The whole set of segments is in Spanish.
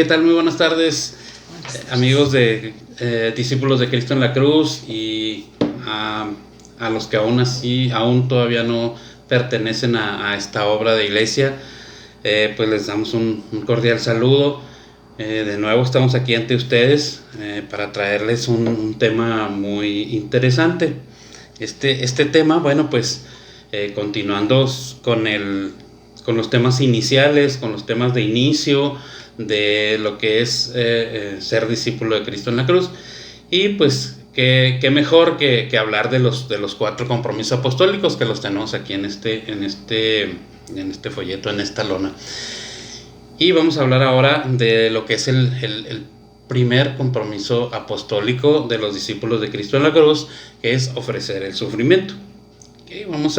¿Qué tal? Muy buenas tardes, amigos de discípulos de Cristo en la Cruz y a los que aún todavía no pertenecen a esta obra de iglesia. Pues les damos un cordial saludo. De nuevo estamos aquí ante ustedes para traerles un tema muy interesante. Este tema, bueno, pues continuando con los temas iniciales, con los temas de inicio de lo que es ser discípulo de Cristo en la Cruz. Y pues qué mejor que hablar de los 4 compromisos apostólicos que los tenemos aquí en este folleto, en esta lona. Y vamos a hablar ahora de lo que es el primer compromiso apostólico de los discípulos de Cristo en la Cruz, que es ofrecer el sufrimiento. Okay, vamos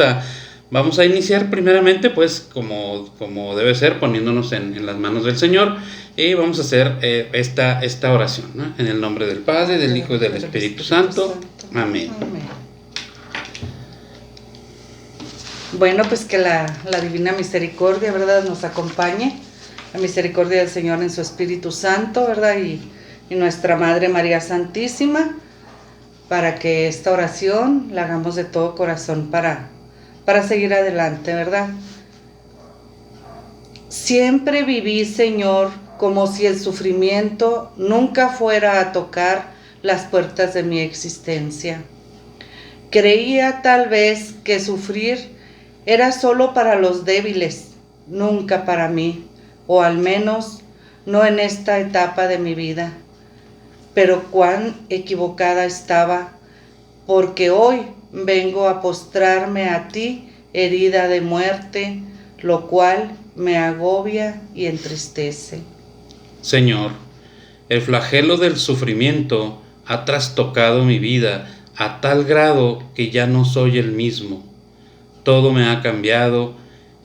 a iniciar primeramente, pues, como debe ser, poniéndonos en las manos del Señor, y vamos a hacer esta oración, ¿no? En el nombre del Padre, del Hijo y del Espíritu Santo. Amén. Bueno, pues que la divina misericordia, ¿verdad?, nos acompañe, la misericordia del Señor en su Espíritu Santo, ¿verdad?, y nuestra Madre María Santísima, para que esta oración la hagamos de todo corazón para seguir adelante, ¿verdad? Siempre viví, Señor, como si el sufrimiento nunca fuera a tocar las puertas de mi existencia. Creía tal vez que sufrir era solo para los débiles, nunca para mí, o al menos no en esta etapa de mi vida. Pero cuán equivocada estaba, porque hoy vengo a postrarme a ti, herida de muerte, lo cual me agobia y entristece. Señor, el flagelo del sufrimiento ha trastocado mi vida a tal grado que ya no soy el mismo. Todo me ha cambiado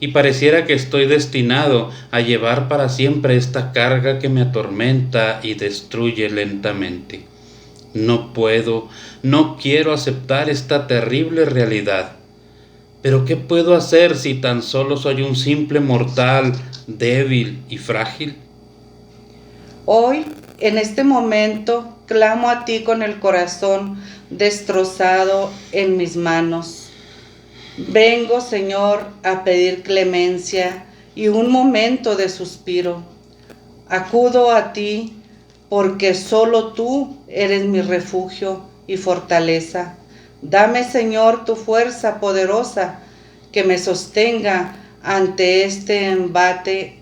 y pareciera que estoy destinado a llevar para siempre esta carga que me atormenta y destruye lentamente. No puedo, no quiero aceptar esta terrible realidad. Pero ¿qué puedo hacer si tan solo soy un simple mortal, débil y frágil? Hoy, en este momento, clamo a ti con el corazón destrozado en mis manos. Vengo, Señor, a pedir clemencia y un momento de suspiro. Acudo a ti porque solo tú eres mi refugio y fortaleza. Dame, Señor, tu fuerza poderosa que me sostenga ante este embate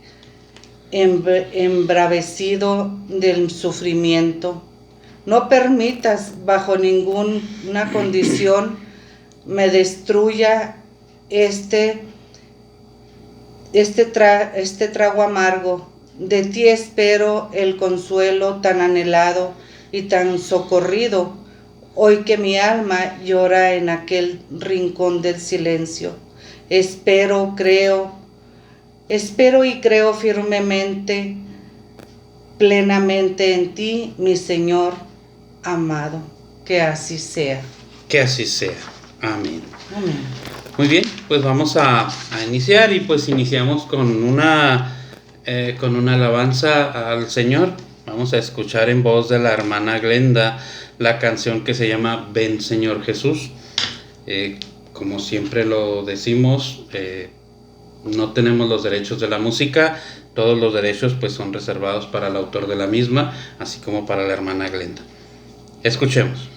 embravecido del sufrimiento. No permitas bajo ninguna condición me destruya este trago amargo. De ti espero el consuelo tan anhelado y tan socorrido, hoy que mi alma llora en aquel rincón del silencio. Espero y creo firmemente, plenamente en ti, mi Señor amado. Que así sea. Que así sea. Amén. Amén. Muy bien, pues vamos a iniciar y pues iniciamos con una alabanza al Señor. Vamos a escuchar en voz de la hermana Glenda la canción que se llama Ven Señor Jesús. Como siempre lo decimos, no tenemos los derechos de la música, todos los derechos pues son reservados para el autor de la misma, así como para la hermana Glenda. Escuchemos.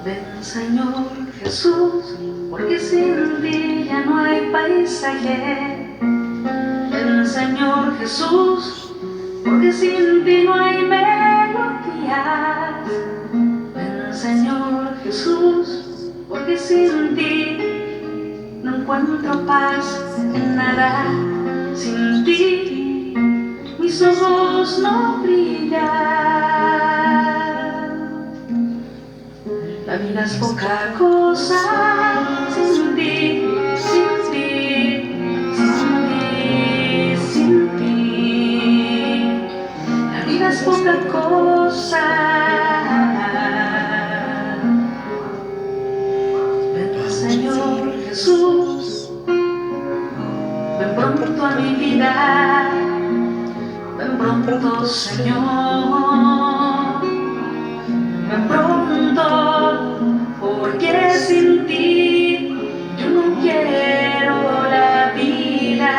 Ven, Señor Jesús, porque sin ti ya no hay paisaje. Ven, Señor Jesús, porque sin ti no hay melodías. Ven, Señor Jesús, porque sin ti no encuentro paz en nada. Sin ti mis ojos no brillan. La vida es poca cosa sin ti, sin ti, sin ti, sin ti. pronto a mi vida, ven pronto, Señor, ven pronto, porque sin ti yo no quiero la vida,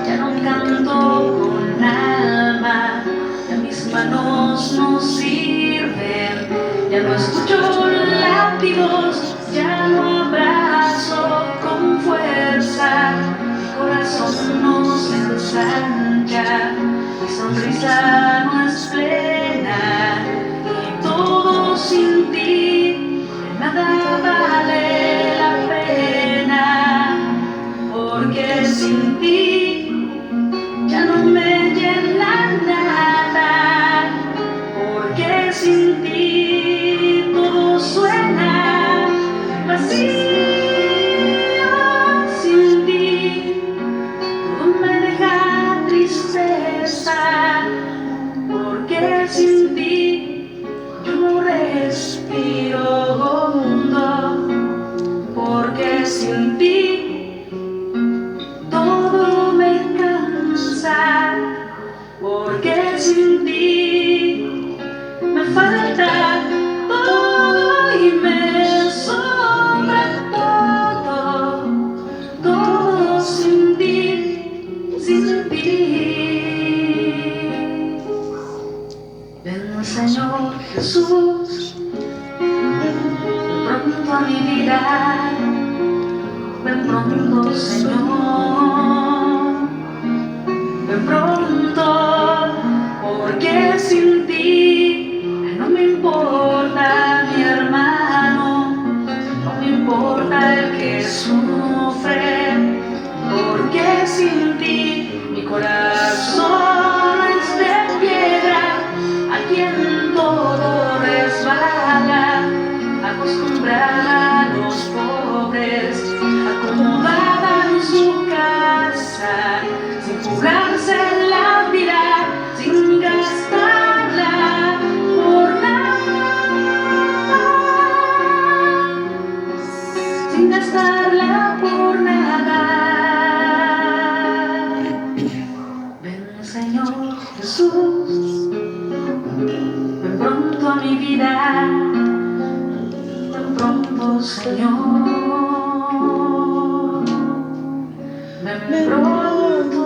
ya no canto con alma, ya mis manos no sirven, ya no escucho latidos, ya no abrazo con fuerza, mi corazón no se ensancha, mi sonrisa no es plena, y todo sin ti, de nada vale la pena, porque sin ti ya no me llena nada, porque sin ti todo suena vacío, sin ti todo me deja tristeza, porque sin ti yo no respiro hondo, porque sin ti todo me cansa, porque sin ti me falta todo y me sobra todo, todo sin ti, sin ti. Ven, Señor Jesús, ven pronto a mi vida, ven pronto, Señor, ven pronto, porque sin ti no me importa mi hermano, no me importa el que sufre, porque sin ti mi corazón es de piedra, a quien todo resbala, acostumbrada a los pobres, acomodada en su casa, sin jugarse la vida, sin gastarla por nada, sin gastarla por nada. Ven, Señor Jesús, ven pronto a mi vida, ven pronto, Señor, ven pronto.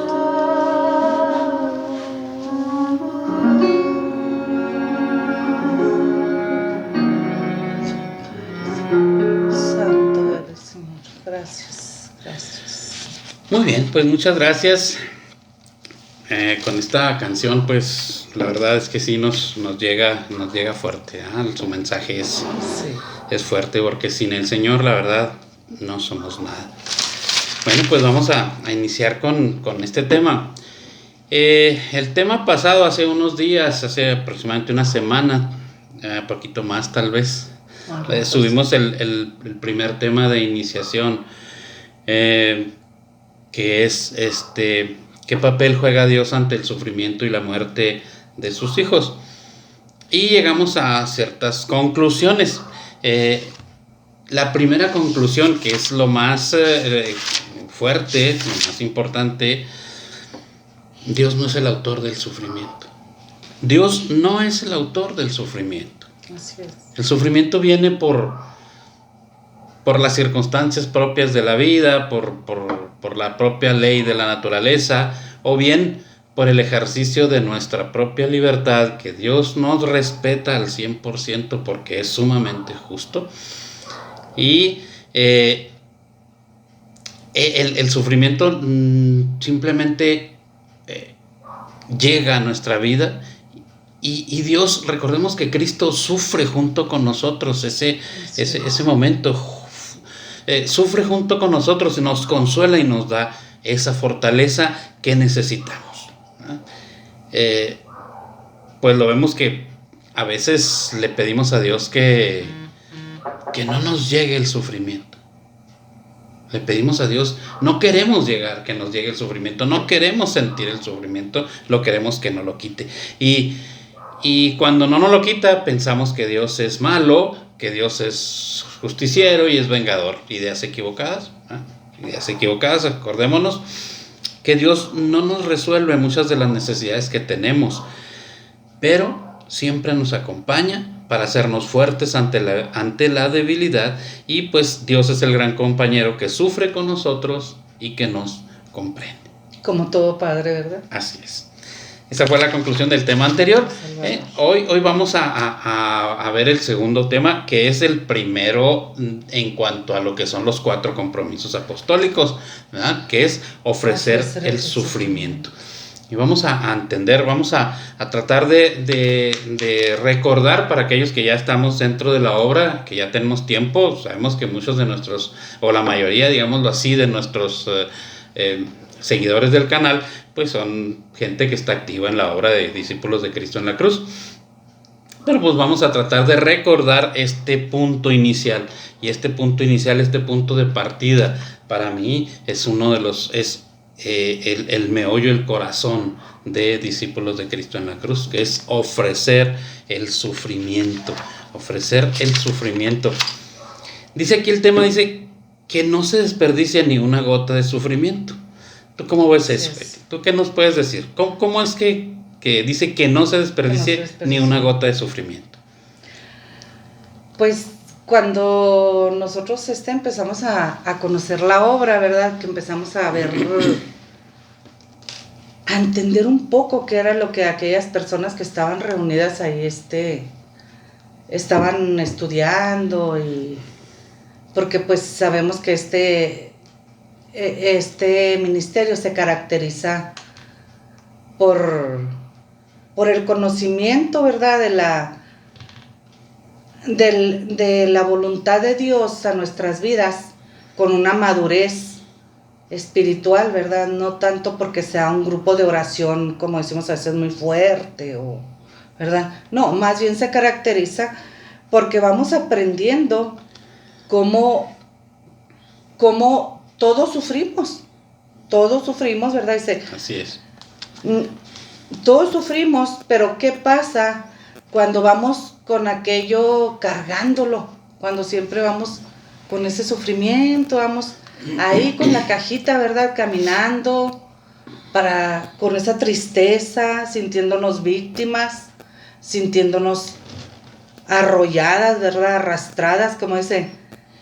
Santo eres, Señor. Gracias, gracias. Muy bien, pues muchas gracias. Con esta canción, pues la verdad es que sí nos llega fuerte, ¿eh? Su mensaje es fuerte, porque sin el Señor, la verdad, no somos nada. Bueno, pues vamos a iniciar con este tema. El tema pasado, hace unos días, hace aproximadamente una semana, poquito más tal vez, subimos el primer tema de iniciación, que es ¿qué papel juega Dios ante el sufrimiento y la muerte de sus hijos? Y llegamos a ciertas conclusiones. La primera conclusión, que es lo más fuerte, lo más importante: Dios no es el autor del sufrimiento. Dios no es el autor del sufrimiento. Así es. El sufrimiento viene por las circunstancias propias de la vida, por la propia ley de la naturaleza, o bien por el ejercicio de nuestra propia libertad, que Dios nos respeta al 100% porque es sumamente justo. Y el sufrimiento simplemente llega a nuestra vida, y Dios, recordemos que Cristo sufre junto con nosotros ese momento, sufre junto con nosotros y nos consuela y nos da esa fortaleza que necesitamos, ¿no? Pues lo vemos que a veces le pedimos a Dios que no nos llegue el sufrimiento. Le pedimos a Dios, no queremos que nos llegue el sufrimiento, no queremos sentir el sufrimiento, lo queremos que nos lo quite. Y cuando no nos lo quita, pensamos que Dios es malo, que Dios es justiciero y es vengador. Ideas equivocadas, ¿eh? Ideas equivocadas. Acordémonos que Dios no nos resuelve muchas de las necesidades que tenemos, pero siempre nos acompaña para hacernos fuertes ante la debilidad, y pues Dios es el gran compañero que sufre con nosotros y que nos comprende. Como todo padre, ¿verdad? Así es. Esa fue la conclusión del tema anterior. Hoy vamos a ver el segundo tema, que es el primero en cuanto a lo que son los 4 compromisos apostólicos, ¿verdad? Que es ofrecer el sufrimiento. Y vamos a entender, vamos a tratar de recordar para aquellos que ya estamos dentro de la obra, que ya tenemos tiempo. Sabemos que muchos de nuestros, o la mayoría, digámoslo así, de nuestros seguidores del canal, pues son gente que está activa en la obra de Discípulos de Cristo en la Cruz. Pero pues vamos a tratar de recordar este punto inicial. Y este punto inicial, este punto de partida, para mí es uno de los... el meollo, el corazón de Discípulos de Cristo en la Cruz, que es ofrecer el sufrimiento. Ofrecer el sufrimiento. Dice aquí el tema, dice que no se desperdicia ni una gota de sufrimiento. ¿Tú cómo ves eso? ¿Tú qué nos puedes decir? ¿Cómo es que dice que no se desperdicie ni una gota de sufrimiento? Pues cuando nosotros empezamos a conocer la obra, ¿verdad? Que empezamos a ver, a entender un poco qué era lo que aquellas personas que estaban reunidas ahí estaban estudiando, y porque pues sabemos que este ministerio se caracteriza por el conocimiento, ¿verdad? De la voluntad de Dios a nuestras vidas, con una madurez espiritual, ¿verdad? No tanto porque sea un grupo de oración, como decimos a veces, muy fuerte, ¿verdad? No, más bien se caracteriza porque vamos aprendiendo cómo todos sufrimos, ¿verdad? Dice, así es. Todos sufrimos, pero ¿qué pasa cuando vamos con aquello cargándolo? Cuando siempre vamos con ese sufrimiento, vamos ahí con la cajita, ¿verdad? Caminando con esa tristeza, sintiéndonos víctimas, sintiéndonos arrolladas, ¿verdad? Arrastradas, como dice.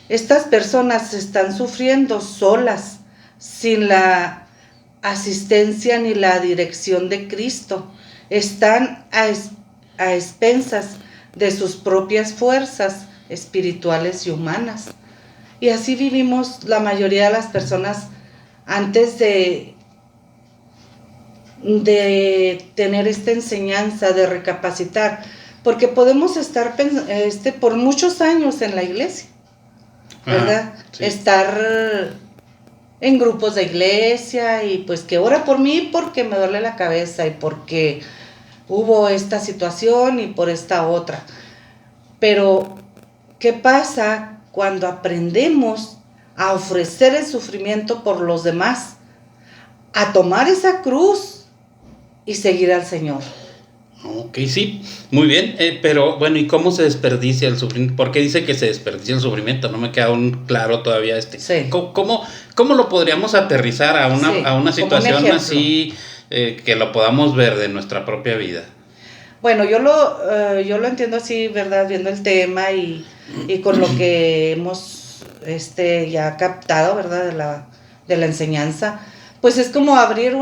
Estas personas están sufriendo solas, sin la asistencia ni la dirección de Cristo. Están a expensas de sus propias fuerzas espirituales y humanas. Y así vivimos la mayoría de las personas antes de tener esta enseñanza, de recapacitar, porque podemos estar por muchos años en la iglesia, ¿verdad? Sí. Estar en grupos de iglesia y pues que ora por mí porque me duele la cabeza y porque hubo esta situación y por esta otra. Pero, ¿qué pasa cuando aprendemos a ofrecer el sufrimiento por los demás? A tomar esa cruz y seguir al Señor. Ok, sí, muy bien, pero bueno, ¿y cómo se desperdicia el sufrimiento? ¿Por qué dice que se desperdicia el sufrimiento? No me queda aún claro todavía Sí. ¿Cómo lo podríamos aterrizar a una situación así que lo podamos ver de nuestra propia vida? Bueno, yo lo entiendo así, ¿verdad? Viendo el tema y con lo que hemos ya captado, ¿verdad? De la enseñanza, pues es como abrir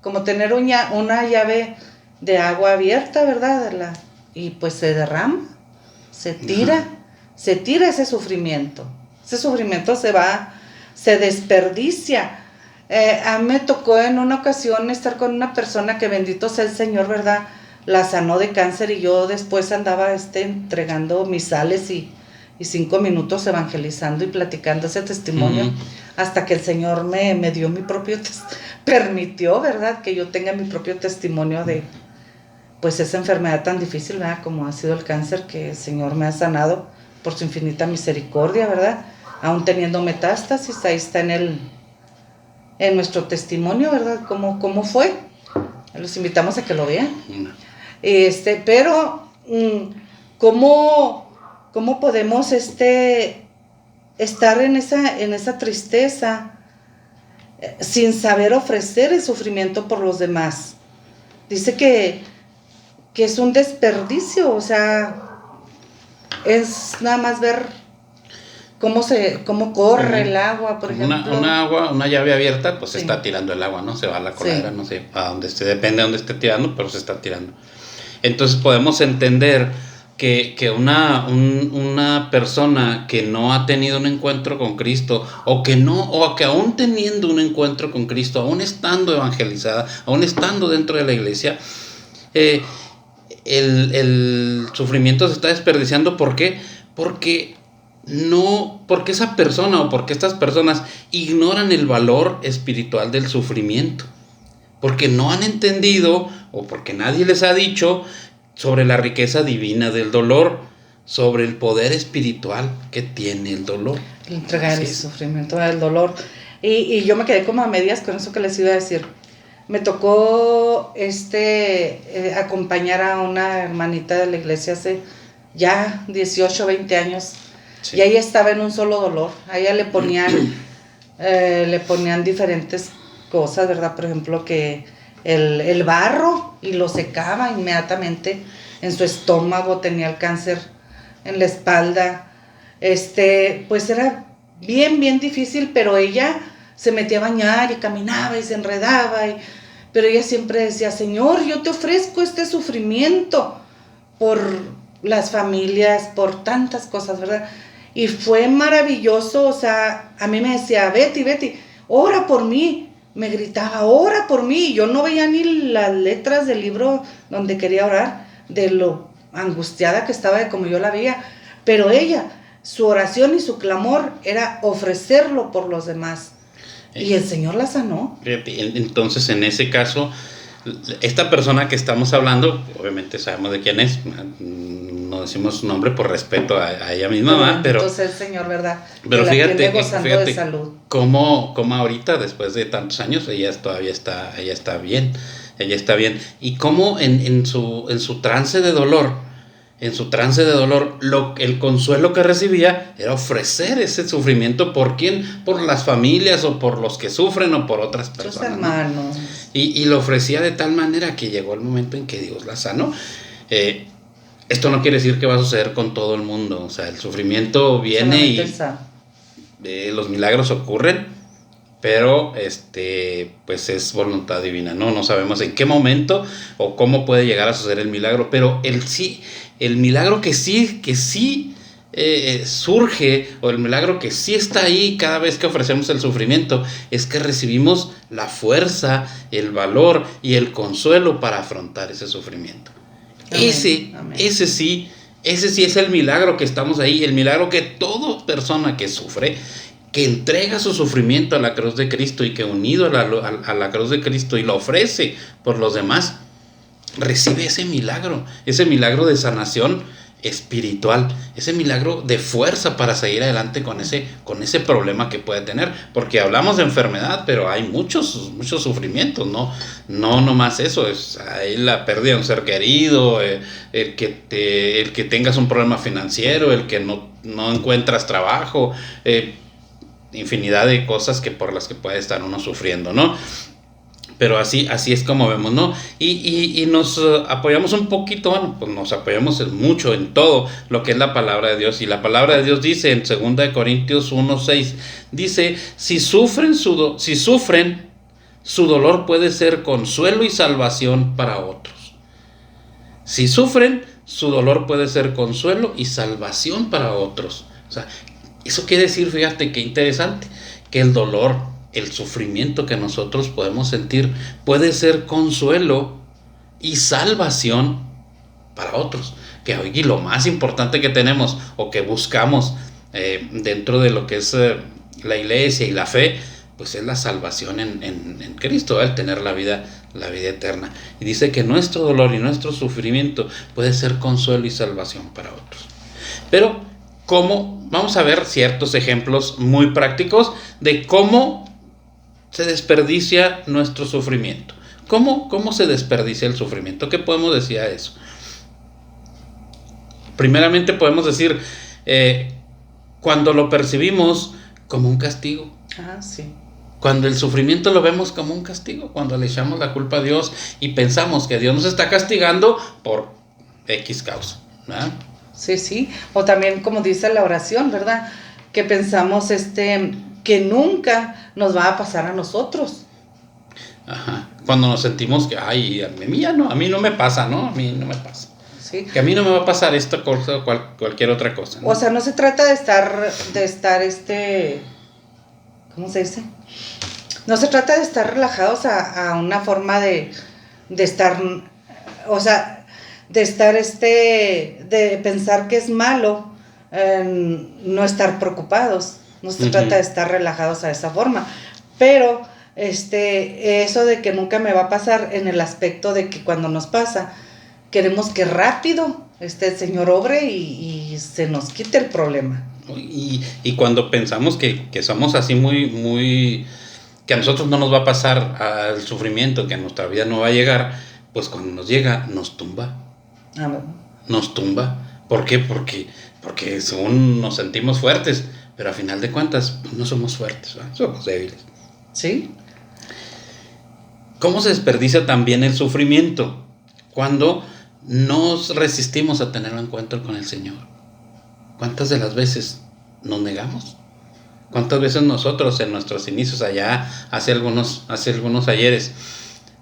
como tener una llave de agua abierta, ¿verdad? Y pues se derrama, se tira ese sufrimiento. Ese sufrimiento se desperdicia. A mí me tocó en una ocasión estar con una persona que, bendito sea el Señor, ¿verdad?, la sanó de cáncer, y yo después andaba entregando misales y 5 minutos evangelizando y platicando ese testimonio, hasta que el Señor me dio mi propio permitió, ¿verdad?, que yo tenga mi propio testimonio de pues esa enfermedad tan difícil, ¿verdad?, como ha sido el cáncer, que el Señor me ha sanado por su infinita misericordia, ¿verdad? Aún teniendo metástasis, ahí está en nuestro testimonio, ¿verdad?, cómo fue. Los invitamos a que lo vean. Pero ¿cómo podemos estar en esa tristeza sin saber ofrecer el sufrimiento por los demás. Dice que es un desperdicio, o sea, es nada más ver cómo corre el agua, por ejemplo. Una llave abierta, pues se Sí. está tirando el agua, ¿no? Se va a la coladera, Sí. no sé, a donde esté, depende de dónde esté tirando, pero se está tirando. Entonces podemos entender que una persona que no ha tenido un encuentro con Cristo, o que aún teniendo un encuentro con Cristo, aún estando evangelizada, aún estando dentro de la iglesia, el sufrimiento se está desperdiciando. ¿Por qué? Porque esa persona o porque estas personas ignoran el valor espiritual del sufrimiento, porque no han entendido o porque nadie les ha dicho sobre la riqueza divina del dolor, sobre el poder espiritual que tiene el dolor. Entregar Así el es. sufrimiento, el dolor. Y yo me quedé como a medias con eso que les iba a decir. Me tocó acompañar a una hermanita de la iglesia hace ya 18, 20 años. Sí. Y ella estaba en un solo dolor. A ella le ponían diferentes cosas, ¿verdad? Por ejemplo, que el barro, y lo secaba inmediatamente. En su estómago tenía el cáncer, en la espalda. Pues era bien, bien difícil, pero ella se metía a bañar y caminaba y se enredaba. Pero ella siempre decía: Señor, yo te ofrezco este sufrimiento por las familias, por tantas cosas, ¿verdad? Y fue maravilloso. O sea, a mí me decía: Betty, ora por mí. Me gritaba: ora por mí. Yo no veía ni las letras del libro donde quería orar, de lo angustiada que estaba de como yo la veía. Pero ella, su oración y su clamor era ofrecerlo por los demás. Y el Señor la sanó. Entonces, en ese caso, esta persona que estamos hablando, obviamente sabemos de quién es, no decimos su nombre por respeto a ella misma, pero entonces el Señor, ¿verdad? Pero que la fíjate, tiene gozando de salud. Cómo ahorita, después de tantos años, ella está bien. Y cómo en su trance de dolor, el consuelo que recibía era ofrecer ese sufrimiento. ¿Por quién? Por las familias, o por los que sufren, o por otras Sus personas, hermanos. ¿no? Y lo ofrecía de tal manera que llegó el momento en que Dios la sanó. Esto no quiere decir que va a suceder con todo el mundo. O sea, el sufrimiento viene los milagros ocurren, pero pues es voluntad divina, ¿no? No sabemos en qué momento o cómo puede llegar a suceder el milagro, pero el milagro que sí surge, o el milagro que sí está ahí cada vez que ofrecemos el sufrimiento, es que recibimos la fuerza, el valor y el consuelo para afrontar ese sufrimiento. Amén. Ese sí es el milagro que estamos ahí, el milagro que toda persona que sufre, que entrega su sufrimiento a la cruz de Cristo, y que unido a la cruz de Cristo y lo ofrece por los demás, recibe ese milagro de sanación espiritual, ese milagro de fuerza para seguir adelante con ese problema que puede tener, porque hablamos de enfermedad, pero hay muchos sufrimientos, no nomás eso, es ahí la pérdida de un ser querido, el que tengas un problema financiero, el que no encuentras trabajo, infinidad de cosas por las que puede estar uno sufriendo, ¿no? Pero así es como vemos, ¿no? Y nos apoyamos un poquito, bueno, pues nos apoyamos mucho en todo lo que es la palabra de Dios. Y la palabra de Dios dice en 2 Corintios 1:6, dice: si sufren, su dolor puede ser consuelo y salvación para otros. Si sufren, su dolor puede ser consuelo y salvación para otros. O sea, eso quiere decir, fíjate qué interesante, que el dolor, el sufrimiento que nosotros podemos sentir, puede ser consuelo y salvación para otros. Que hoy lo más importante que tenemos o que buscamos dentro de lo que es la iglesia y la fe, pues es la salvación en Cristo, el tener la vida eterna. Y dice que nuestro dolor y nuestro sufrimiento puede ser consuelo y salvación para otros. Pero vamos a ver ciertos ejemplos muy prácticos de cómo se desperdicia nuestro sufrimiento. ¿Cómo se desperdicia el sufrimiento? ¿Qué podemos decir a eso? Primeramente podemos decir cuando lo percibimos como un castigo. Sí. Cuando el sufrimiento lo vemos como un castigo, cuando le echamos la culpa a Dios y pensamos que Dios nos está castigando por X causa, ¿verdad? Sí, sí. O también como dice la oración, ¿verdad? Que pensamos que nunca nos va a pasar a nosotros. Ajá. Cuando nos sentimos que, ay, a mí no me pasa, ¿no? A mí no me pasa. Sí. Que a mí no me va a pasar esta cosa o cualquier otra cosa, ¿no? O sea, no se trata de estar ¿cómo se dice? No se trata de estar relajados a una forma de estar, o sea, de estar de pensar que es malo, no estar preocupados. No se trata de estar relajados a esa forma, pero eso de que nunca me va a pasar en el aspecto de que cuando nos pasa, queremos que rápido el Señor obre y se nos quite el problema. Y cuando pensamos que somos así muy, que a nosotros no nos va a pasar al sufrimiento, que a nuestra vida no va a llegar, pues cuando nos llega, nos tumba. Nos tumba. ¿Por qué? Porque según nos sentimos fuertes, pero a final de cuentas, pues no somos fuertes, ¿verdad? Somos débiles. ¿Sí? ¿Cómo se desperdicia también el sufrimiento? Cuando nos resistimos a tener un encuentro con el Señor. ¿Cuántas de las veces nos negamos? ¿Cuántas veces nosotros en nuestros inicios allá, hace algunos ayeres,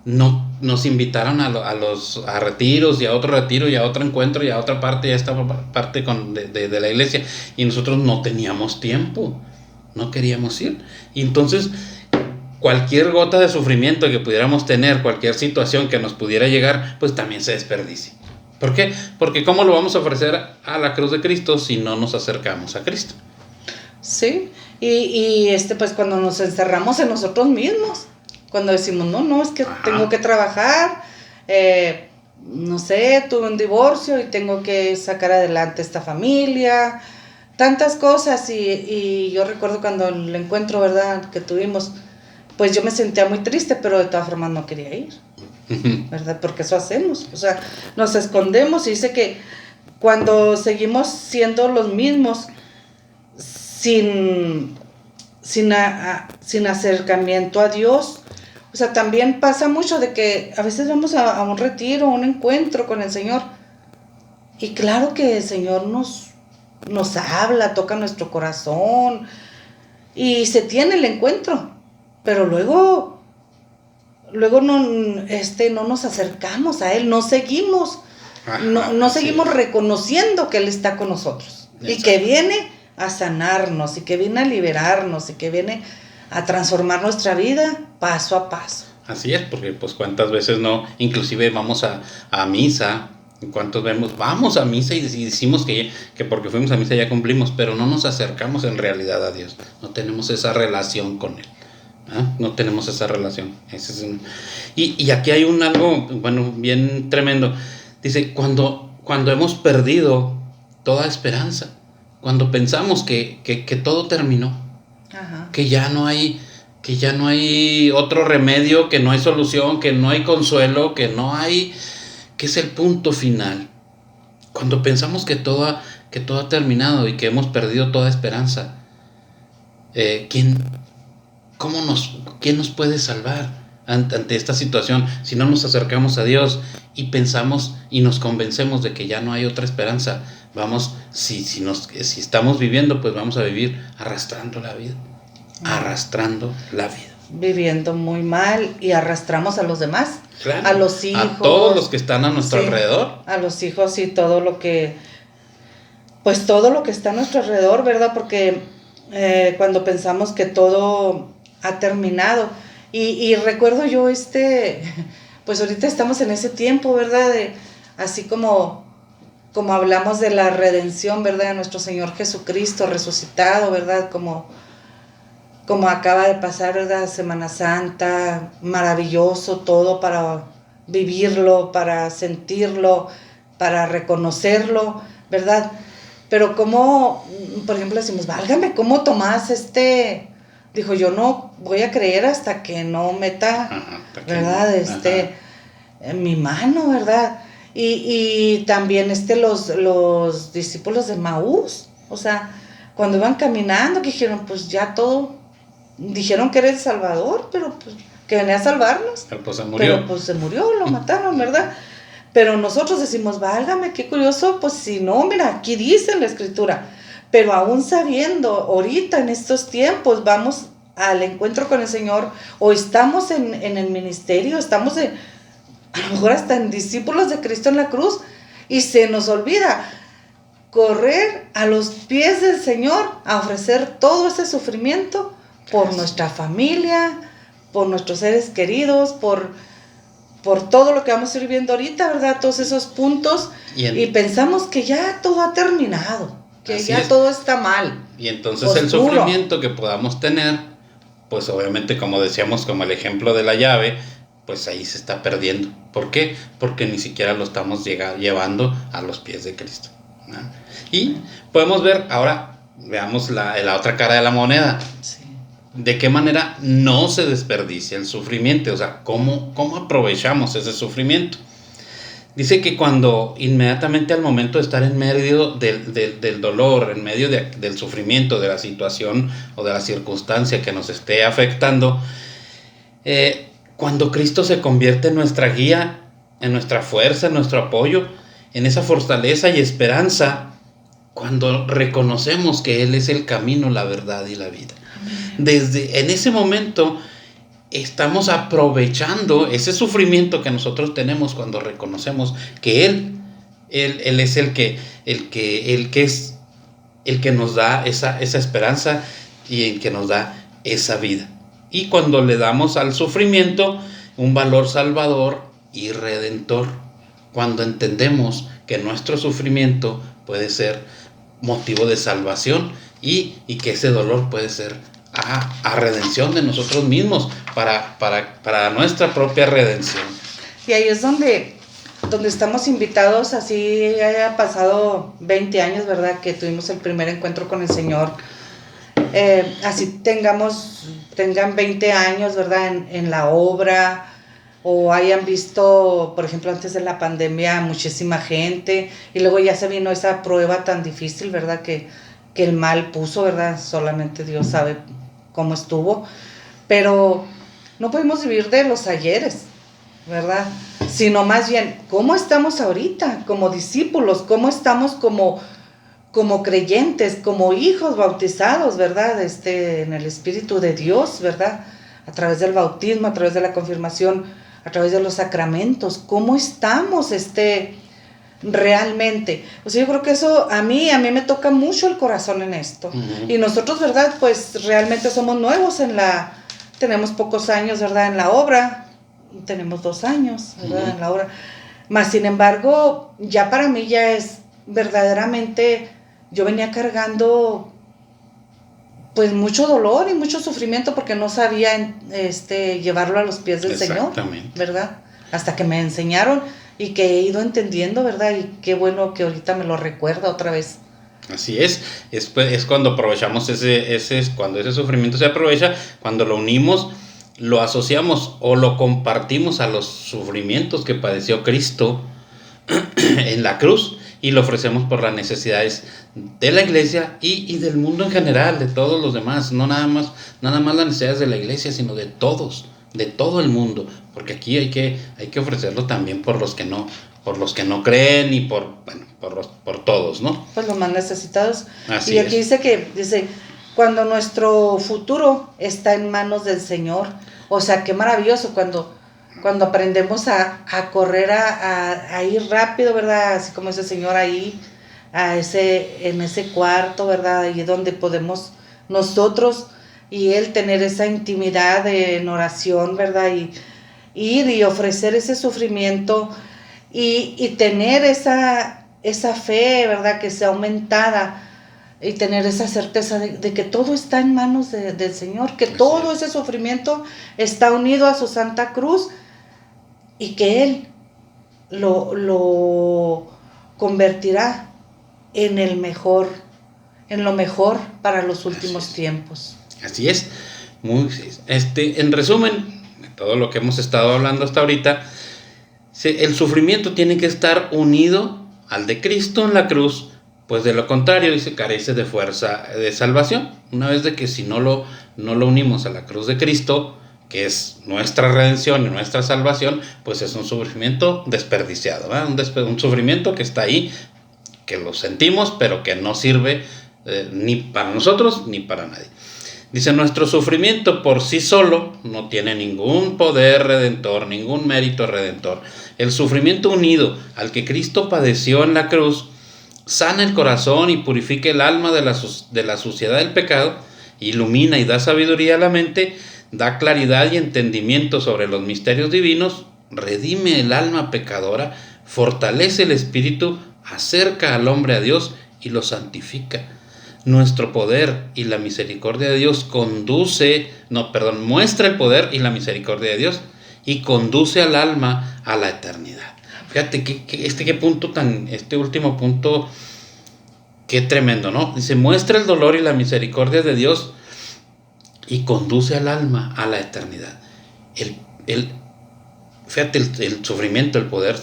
no nos invitaron a retiros y a otro retiro y a otro encuentro y a otra parte, ya esta parte de la iglesia, y nosotros no teníamos tiempo, no queríamos ir? Y entonces cualquier gota de sufrimiento que pudiéramos tener, cualquier situación que nos pudiera llegar, pues también se desperdicia. ¿Por qué? Porque ¿cómo lo vamos a ofrecer a la cruz de Cristo si no nos acercamos a Cristo? Sí, y pues cuando nos encerramos en nosotros mismos, cuando decimos, no, es que tengo que trabajar, no sé, tuve un divorcio y tengo que sacar adelante esta familia, tantas cosas, y yo recuerdo cuando el encuentro, ¿verdad?, que tuvimos, pues yo me sentía muy triste, pero de todas formas no quería ir, ¿verdad? Porque eso hacemos, o sea, nos escondemos, y dice que cuando seguimos siendo los mismos, sin acercamiento a Dios, o sea, también pasa mucho de que a veces vamos a un retiro, un encuentro con el Señor, y claro que el Señor nos habla, toca nuestro corazón, y se tiene el encuentro, pero luego no nos acercamos a Él, no seguimos reconociendo que Él está con nosotros. Exacto. Y que viene a sanarnos, y que viene a liberarnos, y que viene a transformar nuestra vida paso a paso. Así es, porque pues cuántas veces no, inclusive vamos a misa, cuántos vamos a misa y decimos que porque fuimos a misa ya cumplimos, pero no nos acercamos en realidad a Dios, no tenemos esa relación con Él. No tenemos esa relación. Y aquí hay algo, bueno, bien tremendo. Dice, cuando hemos perdido toda esperanza, cuando pensamos que todo terminó, ajá, que ya no hay otro remedio, que no hay solución, que no hay consuelo, que es el punto final. Cuando pensamos que todo ha terminado y que hemos perdido toda esperanza, ¿quién nos puede salvar ante esta situación si no nos acercamos a Dios y pensamos y nos convencemos de que ya no hay otra esperanza? Vamos, si estamos viviendo, pues vamos a vivir arrastrando la vida, viviendo muy mal, y arrastramos a los demás, claro, a los hijos, a todos los que están a nuestro alrededor, a los hijos y todo lo que está a nuestro alrededor, ¿verdad? Porque cuando pensamos que todo ha terminado, y recuerdo yo pues ahorita estamos en ese tiempo, ¿verdad? Así como hablamos de la redención, ¿verdad? De nuestro Señor Jesucristo resucitado, ¿verdad? Como acaba de pasar, ¿verdad? Semana Santa, maravilloso todo para vivirlo, para sentirlo, para reconocerlo, ¿verdad? Pero como, por ejemplo, decimos, válgame, ¿cómo Tomás dijo, yo no voy a creer hasta que no meta, ¿verdad? En mi mano, ¿verdad? Y también los discípulos de Maús, o sea, cuando iban caminando, que dijeron, pues ya todo dijeron que era el Salvador, pero pues, que venía a salvarnos. Pero pues se murió. Pero pues se murió, lo mataron, ¿verdad? Pero nosotros decimos, válgame, qué curioso, pues si no, mira, aquí dice en la Escritura. Pero aún sabiendo, ahorita en estos tiempos, vamos al encuentro con el Señor, o estamos en el ministerio, estamos a lo mejor hasta en discípulos de Cristo en la cruz, y se nos olvida correr a los pies del Señor a ofrecer todo ese sufrimiento por nuestra familia, por nuestros seres queridos, por todo lo que vamos a ir viendo ahorita, ¿verdad? Todos esos puntos, y pensamos que ya todo ha terminado, que ya todo está mal. Y entonces el sufrimiento que podamos tener, pues obviamente, como decíamos, como el ejemplo de la llave, pues ahí se está perdiendo. ¿Por qué? Porque ni siquiera lo estamos llevando a los pies de Cristo, ¿no? Y podemos ver, ahora veamos la otra cara de la moneda. Sí. ¿De qué manera no se desperdicia el sufrimiento? O sea, ¿cómo aprovechamos ese sufrimiento? Dice que cuando inmediatamente al momento de estar en medio del dolor, en medio del sufrimiento, de la situación o de la circunstancia que nos esté afectando, cuando Cristo se convierte en nuestra guía, en nuestra fuerza, en nuestro apoyo, en esa fortaleza y esperanza, cuando reconocemos que Él es el camino, la verdad y la vida. Desde en ese momento estamos aprovechando ese sufrimiento que nosotros tenemos cuando reconocemos que Él es el que nos da esa esperanza y el que nos da esa vida. Y cuando le damos al sufrimiento un valor salvador y redentor, cuando entendemos que nuestro sufrimiento puede ser motivo de salvación y que ese dolor puede ser a redención de nosotros mismos, para nuestra propia redención. Y ahí es donde estamos invitados, así haya pasado 20 años, ¿verdad? Que tuvimos el primer encuentro con el Señor. Así tengan 20 años, ¿verdad? En la obra, o hayan visto, por ejemplo, antes de la pandemia, muchísima gente, y luego ya se vino esa prueba tan difícil, ¿verdad? Que el mal puso, ¿verdad? Solamente Dios sabe cómo estuvo, pero no podemos vivir de los ayeres, ¿verdad? Sino más bien, ¿cómo estamos ahorita como discípulos? ¿Cómo estamos como creyentes, como hijos bautizados, ¿verdad? En el Espíritu de Dios, ¿verdad? A través del bautismo, a través de la confirmación, a través de los sacramentos. ¿Cómo estamos realmente? O sea, yo creo que eso a mí me toca mucho el corazón en esto. Uh-huh. Y nosotros, ¿verdad? Pues realmente somos nuevos tenemos pocos años, ¿verdad? En la obra, tenemos 2 años, ¿verdad? Uh-huh. En la obra. Mas, sin embargo, ya para mí ya es verdaderamente, yo venía cargando pues mucho dolor y mucho sufrimiento porque no sabía llevarlo a los pies del Señor, ¿verdad? Hasta que me enseñaron y que he ido entendiendo, ¿verdad? Y qué bueno que ahorita me lo recuerda otra vez. Así es cuando aprovechamos cuando ese sufrimiento se aprovecha, cuando lo unimos, lo asociamos o lo compartimos a los sufrimientos que padeció Cristo en la cruz, y lo ofrecemos por las necesidades de la iglesia y del mundo en general, de todos los demás, no nada más las necesidades de la iglesia, sino de todos, de todo el mundo, porque aquí hay que ofrecerlo también por los que no creen y por todos, ¿no? Pues los más necesitados. Así y aquí es. dice, cuando nuestro futuro está en manos del Señor, o sea, qué maravilloso cuando aprendemos a correr, a ir rápido, ¿verdad? Así como ese Señor ahí, en ese cuarto, ¿verdad? Ahí donde podemos nosotros y Él tener esa intimidad en oración, ¿verdad? Y ir y ofrecer ese sufrimiento y tener esa fe, ¿verdad? Que sea aumentada, y tener esa certeza de que todo está en manos del Señor, que todo ese sufrimiento está unido a su Santa Cruz, y que Él lo convertirá en lo mejor para los últimos tiempos. Así es. En resumen, de todo lo que hemos estado hablando hasta ahorita, el sufrimiento tiene que estar unido al de Cristo en la cruz pues de lo contrario, dice, carece de fuerza de salvación. Una vez de que si no lo unimos a la cruz de Cristo, que es nuestra redención y nuestra salvación, pues es un sufrimiento desperdiciado, ¿verdad? Un sufrimiento que está ahí, que lo sentimos, pero que no sirve ni para nosotros ni para nadie. Dice, nuestro sufrimiento por sí solo no tiene ningún poder redentor, ningún mérito redentor. El sufrimiento unido al que Cristo padeció en la cruz sana el corazón y purifica el alma de la suciedad del pecado, ilumina y da sabiduría a la mente, da claridad y entendimiento sobre los misterios divinos, redime el alma pecadora, fortalece el espíritu, acerca al hombre a Dios y lo santifica. Nuestro poder y la misericordia de Dios muestra el poder y la misericordia de Dios y conduce al alma a la eternidad. Fíjate este último punto, qué tremendo, ¿no? Dice, muestra el dolor y la misericordia de Dios y conduce al alma a la eternidad. Fíjate el sufrimiento, el poder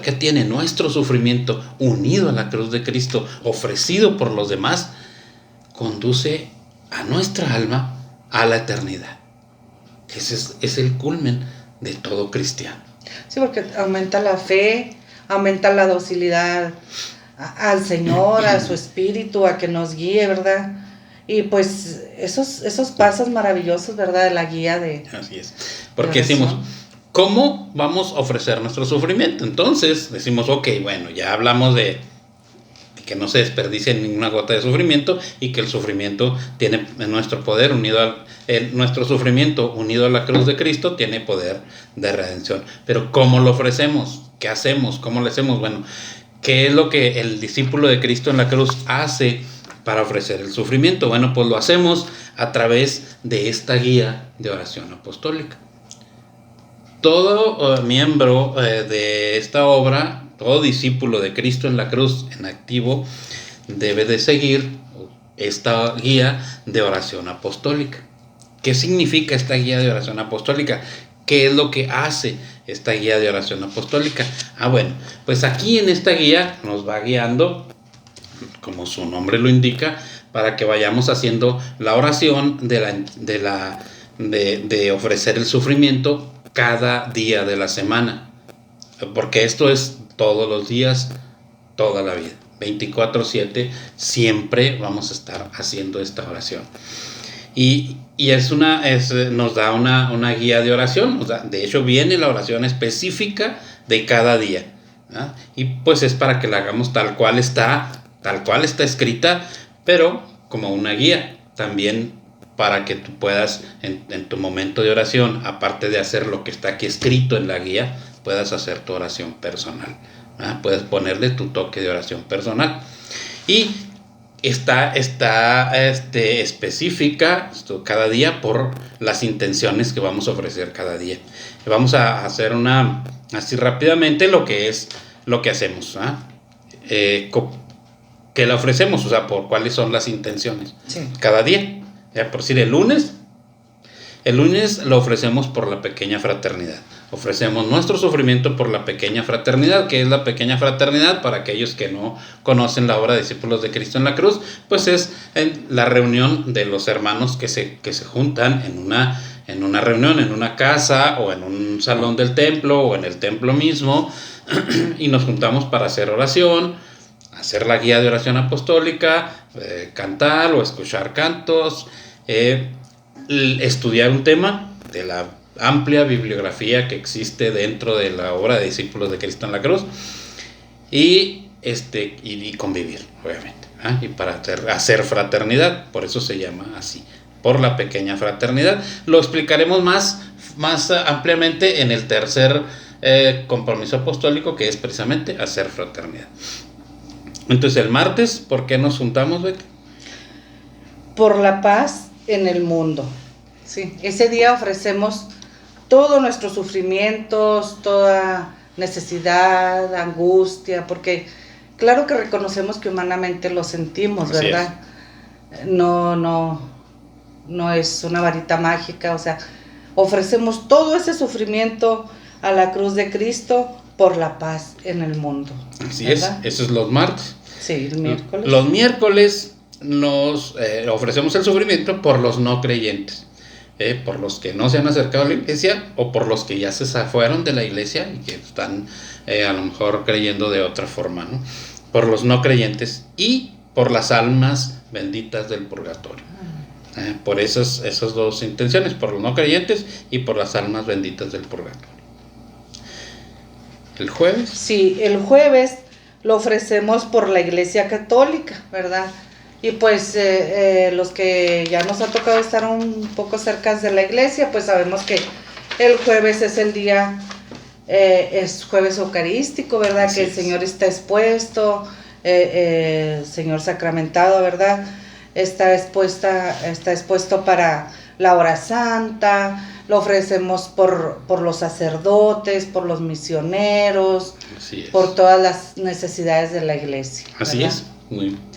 que tiene nuestro sufrimiento unido a la cruz de Cristo, ofrecido por los demás, conduce a nuestra alma a la eternidad. Ese es el culmen de todo cristiano. Sí, porque aumenta la fe, aumenta la docilidad al Señor, a su Espíritu, a que nos guíe, ¿verdad? Y pues esos pasos maravillosos, ¿verdad? De la guía de... Así es. Porque decimos, ¿cómo vamos a ofrecer nuestro sufrimiento? Entonces decimos, ok, bueno, ya hablamos de que no se desperdicie ninguna gota de sufrimiento y que el sufrimiento tiene nuestro poder nuestro sufrimiento unido a la cruz de Cristo tiene poder de redención. Pero ¿cómo lo ofrecemos? ¿Qué hacemos? ¿Cómo lo hacemos? Bueno, ¿qué es lo que el discípulo de Cristo en la cruz hace para ofrecer el sufrimiento? Bueno, pues lo hacemos a través de esta guía de oración apostólica. Todo miembro de esta obra, todo discípulo de Cristo en la cruz en activo, debe de seguir esta guía de oración apostólica. ¿Qué significa esta guía de oración apostólica? ¿Qué es lo que hace esta guía de oración apostólica? Bueno, pues aquí en esta guía nos va guiando, como su nombre lo indica, para que vayamos haciendo la oración de ofrecer el sufrimiento cada día de la semana, porque esto es todos los días, toda la vida, 24/7, siempre vamos a estar haciendo esta oración. Y nos da una guía de oración, de hecho viene la oración específica de cada día, ¿verdad? Y pues es para que la hagamos tal cual está escrita, pero como una guía, también para que tú puedas en tu momento de oración, aparte de hacer lo que está aquí escrito en la guía, puedas hacer tu oración personal, ¿verdad? Puedes ponerle tu toque de oración personal. Y está específica cada día por las intenciones que vamos a ofrecer cada día. Vamos a hacer así rápidamente lo que hacemos, ¿verdad? Que la ofrecemos, por cuáles son las intenciones. Sí. Cada día. Por decir, el lunes lo ofrecemos por la pequeña fraternidad. Ofrecemos nuestro sufrimiento por la pequeña fraternidad. ¿Qué es la pequeña fraternidad? Para aquellos que no conocen la obra de Discípulos de Cristo en la Cruz, pues es la reunión de los hermanos que se juntan en una reunión, en una casa o en un salón del templo o en el templo mismo, y nos juntamos para hacer oración, hacer la guía de oración apostólica, cantar o escuchar cantos, estudiar un tema de la amplia bibliografía que existe dentro de la obra de Discípulos de Cristo en la Cruz, y convivir, obviamente, y para hacer fraternidad. Por eso se llama así, por la pequeña fraternidad. Lo explicaremos más ampliamente en el tercer compromiso apostólico, que es precisamente hacer fraternidad. Entonces, el martes, ¿por qué nos juntamos, Beca? Por la paz en el mundo. Sí, ese día ofrecemos todos nuestros sufrimientos, toda necesidad, angustia, porque claro que reconocemos que humanamente lo sentimos, Así ¿verdad? No es una varita mágica, ofrecemos todo ese sufrimiento a la cruz de Cristo por la paz en el mundo. Así ¿verdad? es, eso es los martes. Sí, el miércoles. Los miércoles nos ofrecemos el sufrimiento por los no creyentes, por los que no se han acercado a la iglesia o por los que ya se fueron de la iglesia y que están a lo mejor creyendo de otra forma, ¿no? Por los no creyentes y por las almas benditas del purgatorio. Por esas dos intenciones, por los no creyentes y por las almas benditas del purgatorio. ¿El jueves? Sí, el jueves lo ofrecemos por la Iglesia Católica, ¿verdad? Y pues los que ya nos ha tocado estar un poco cerca de la iglesia, pues sabemos que el jueves es el día, es jueves eucarístico, ¿verdad? Así que el es. Señor está expuesto, Señor sacramentado, ¿verdad? Está expuesto para la hora santa, lo ofrecemos por los sacerdotes, por los misioneros, Así es. por todas las necesidades de la iglesia. Así ¿verdad?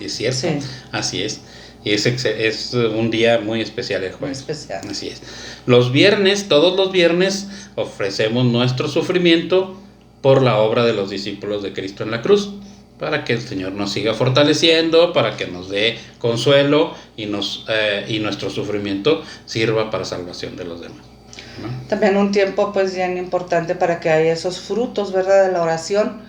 es cierto, Sí. Así es. Y es un día muy especial el jueves. Muy especial. Así es. Los viernes, todos los viernes, ofrecemos nuestro sufrimiento por la obra de los discípulos de Cristo en la cruz, para que el Señor nos siga fortaleciendo, para que nos dé consuelo y nuestro sufrimiento sirva para salvación de los demás, ¿no? También un tiempo pues bien importante para que haya esos frutos, ¿verdad? De la oración,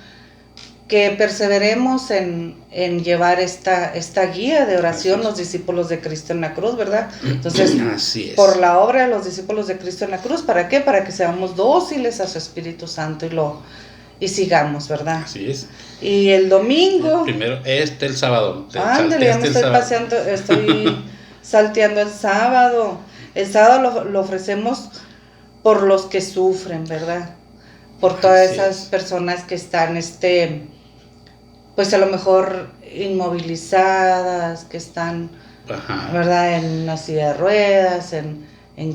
que perseveremos en llevar esta guía de oración, Así es. los discípulos de Cristo en la cruz, ¿verdad? Entonces, Así es. por la obra de los discípulos de Cristo en la cruz, ¿para qué? Para que seamos dóciles a su Espíritu Santo y sigamos, ¿verdad? Así es. Y el domingo, Primero, el sábado. ándale, ya me estoy salteando el sábado. El sábado lo ofrecemos por los que sufren, ¿verdad? Por todas Así esas es. personas que están, pues a lo mejor inmovilizadas, que están, Ajá. ¿verdad? En una silla de ruedas, en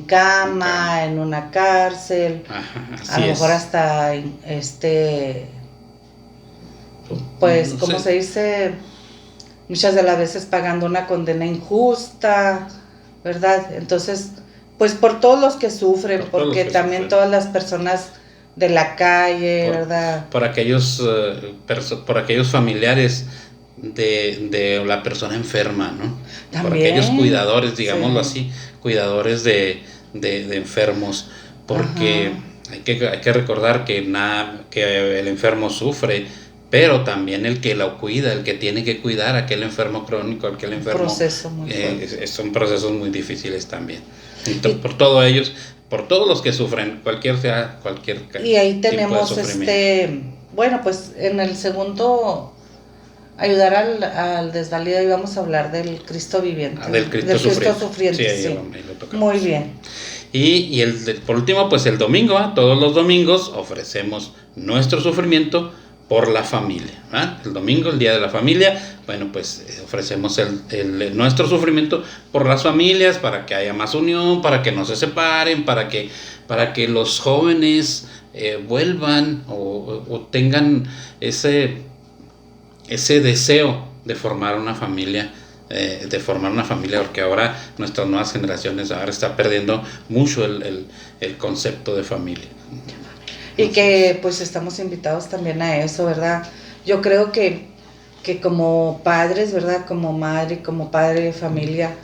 cama, en una cárcel, Ajá, a así lo es. mejor hasta, pues, No ¿cómo sé. se dice? Muchas de las veces pagando una condena injusta, ¿verdad? Entonces, pues por todos los que sufren, Por todos porque los que también sufren. todas las personas de la calle, ¿verdad? Por aquellos familiares de la persona enferma, ¿no? Por También, aquellos cuidadores, digámoslo sí. así, cuidadores de enfermos, porque hay que recordar que el enfermo sufre, pero también el que lo cuida, el que tiene que cuidar a aquel enfermo crónico, aquel enfermo, Proceso muy fuerte. son procesos muy difíciles también. Entonces, por todos los que sufren, cualquier Y ahí tipo de tenemos sufrimiento. bueno, pues en el segundo, ayudar al desvalido, y vamos a hablar del Cristo viviente. Del Cristo sufriente. Sí, ahí sí. lo tocamos. Muy bien. Y por último, pues el domingo, todos los domingos ofrecemos nuestro sufrimiento por la familia, ¿verdad? El domingo, el día de la familia, bueno, pues ofrecemos nuestro sufrimiento por las familias, para que haya más unión, para que no se separen, para que los jóvenes vuelvan o tengan ese deseo de formar una familia, porque ahora nuestras nuevas generaciones ahora está perdiendo mucho el concepto de familia. Y que pues estamos invitados también a eso, ¿verdad? Yo creo que como padres, ¿verdad? Como madre, como padre de familia,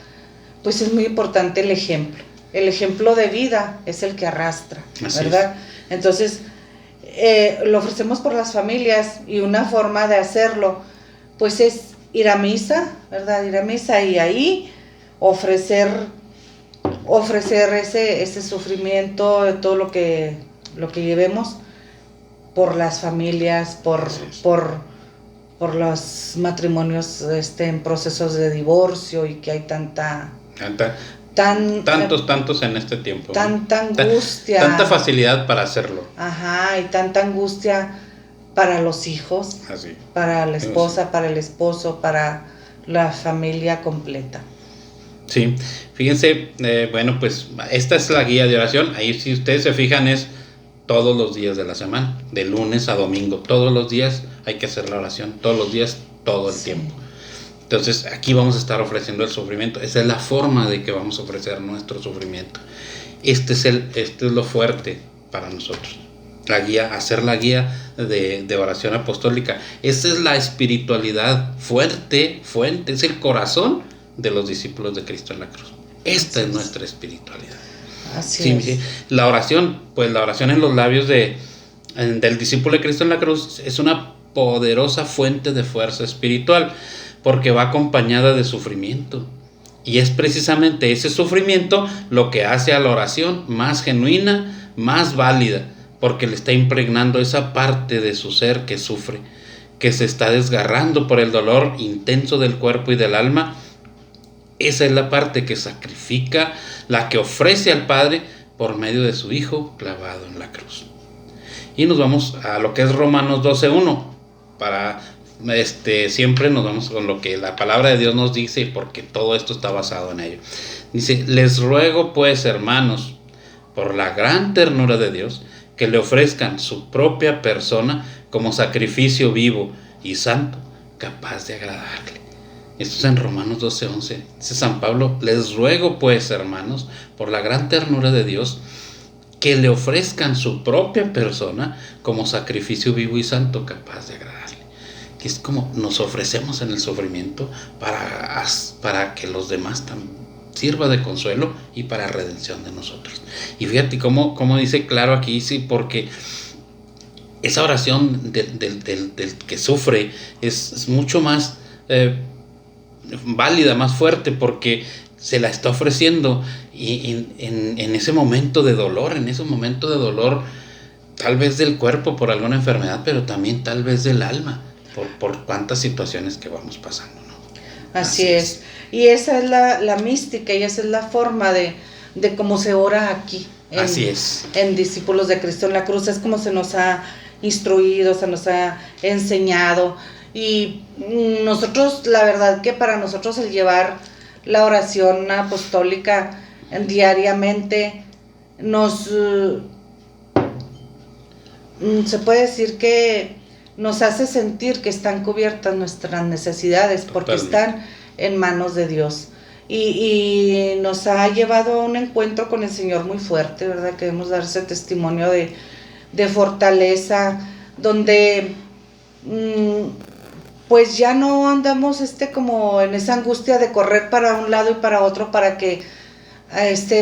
pues es muy importante el ejemplo. El ejemplo de vida es el que arrastra, ¿verdad? Entonces, lo ofrecemos por las familias, y una forma de hacerlo, pues es ir a misa, ¿verdad? Ir a misa y ahí ofrecer ese sufrimiento, todo lo que llevemos por las familias, por los matrimonios en procesos de divorcio, y que hay Tantos en este tiempo. tanta angustia. Tanta facilidad para hacerlo. Ajá, y tanta angustia para los hijos, Así. para la esposa, Sí. para el esposo, para la familia completa. Sí, fíjense, bueno, pues esta es la guía de oración. Ahí, si ustedes se fijan, es todos los días de la semana, de lunes a domingo. Todos los días hay que hacer la oración, todos los días, todo el tiempo. Entonces, aquí vamos a estar ofreciendo el sufrimiento. Esa es la forma de que vamos a ofrecer nuestro sufrimiento. Este es lo fuerte para nosotros. la guía, hacer la guía de oración apostólica. Esa es la espiritualidad fuerte, es el corazón de los discípulos de Cristo en la cruz. Esta es nuestra espiritualidad. Así Sí, es. la oración, pues la oración en los labios del discípulo de Cristo en la cruz es una poderosa fuente de fuerza espiritual, porque va acompañada de sufrimiento. Y es precisamente ese sufrimiento lo que hace a la oración más genuina, más válida, porque le está impregnando esa parte de su ser que sufre, que se está desgarrando por el dolor intenso del cuerpo y del alma. Esa es la parte que sacrifica, la que ofrece al Padre por medio de su Hijo clavado en la cruz. Y nos vamos a lo que es Romanos 12:1. Para siempre nos vamos con lo que la palabra de Dios nos dice, porque todo esto está basado en ello. Dice: les ruego pues, hermanos, por la gran ternura de Dios, que le ofrezcan su propia persona como sacrificio vivo y santo, capaz de agradarle. Esto es en Romanos 12:11. Dice San Pablo: les ruego pues, hermanos, por la gran ternura de Dios, que le ofrezcan su propia persona como sacrificio vivo y santo, capaz de agradarle. Que es como nos ofrecemos en el sufrimiento para que los demás sirva de consuelo y para redención de nosotros. Y fíjate cómo dice claro aquí, sí, porque esa oración del que sufre es mucho más válida, más fuerte, porque se la está ofreciendo y en ese momento de dolor, tal vez del cuerpo por alguna enfermedad, pero también tal vez del alma, por cuántas situaciones que vamos pasando, ¿no? Así es. Y esa es la mística, y esa es la forma de cómo se ora aquí. Así es. En Discípulos de Cristo en la Cruz, es como se nos ha instruido, se nos ha enseñado. Y nosotros, la verdad que para nosotros el llevar la oración apostólica diariamente se puede decir que nos hace sentir que están cubiertas nuestras necesidades, porque están en manos de Dios. Y nos ha llevado a un encuentro con el Señor muy fuerte, ¿verdad? Queremos dar ese testimonio de fortaleza, donde pues ya no andamos como en esa angustia de correr para un lado y para otro para que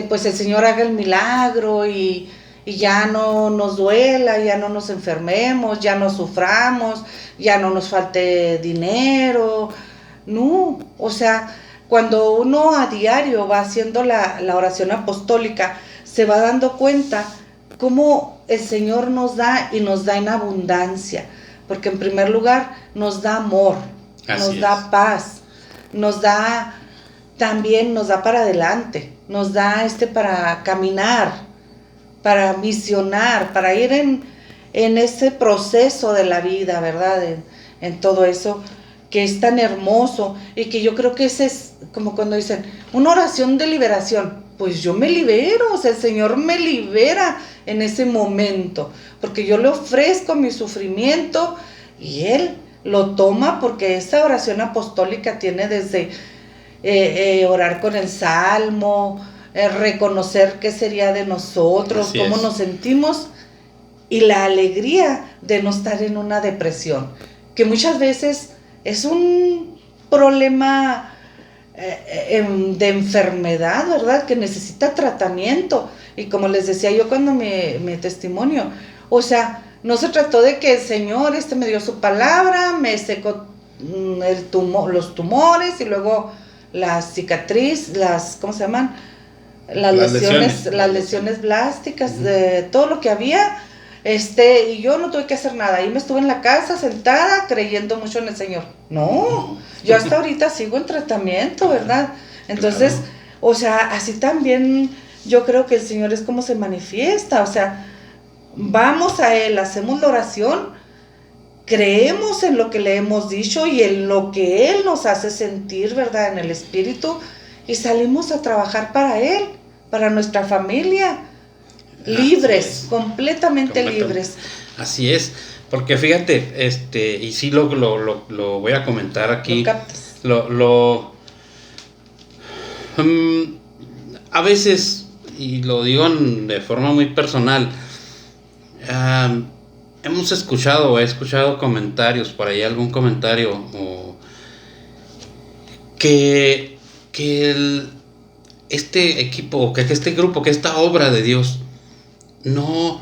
pues el Señor haga el milagro y ya no nos duela, ya no nos enfermemos, ya no suframos, ya no nos falte dinero. No, o sea, cuando uno a diario va haciendo la oración apostólica, se va dando cuenta cómo el Señor nos da, y nos da en abundancia, porque en primer lugar nos da amor, nos da paz, nos da para adelante, nos da para caminar, para misionar, para ir en ese proceso de la vida, ¿verdad? En todo eso que es tan hermoso, y que yo creo que ese es como cuando dicen una oración de liberación. Pues yo me libero, o sea, el Señor me libera en ese momento, porque yo le ofrezco mi sufrimiento y Él lo toma, porque esa oración apostólica tiene desde orar con el salmo, reconocer qué sería de nosotros, cómo nos sentimos, y la alegría de no estar en una depresión, que muchas veces es un problema de enfermedad, ¿verdad? Que necesita tratamiento. Y como les decía yo cuando mi testimonio, o sea, no se trató de que el Señor me dio su palabra, me secó los tumores y luego las cicatrices, ¿cómo se llaman? Las lesiones plásticas, de todo lo que había, y yo no tuve que hacer nada. Ahí me estuve en la casa sentada creyendo mucho en el Señor. No, yo hasta ahorita sigo en tratamiento, ¿verdad? Entonces, claro. O sea, así también yo creo que el Señor es como se manifiesta. O sea, vamos a Él, hacemos la oración, creemos en lo que le hemos dicho y en lo que Él nos hace sentir, ¿verdad? En el Espíritu, y salimos a trabajar para Él, para nuestra familia. Libres, completamente libres. Así es, porque fíjate, y sí lo voy a comentar aquí. A veces, y lo digo de forma muy personal, hemos escuchado, he escuchado comentarios, por ahí algún comentario, o que este equipo, que este grupo, que esta obra de Dios, no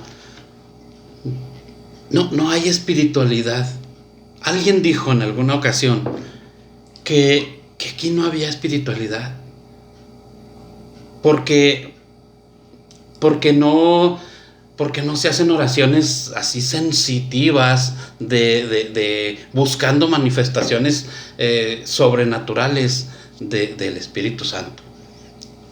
hay espiritualidad. Alguien dijo en alguna ocasión que aquí no había espiritualidad, porque no se hacen oraciones así sensitivas de buscando manifestaciones sobrenaturales del Espíritu Santo.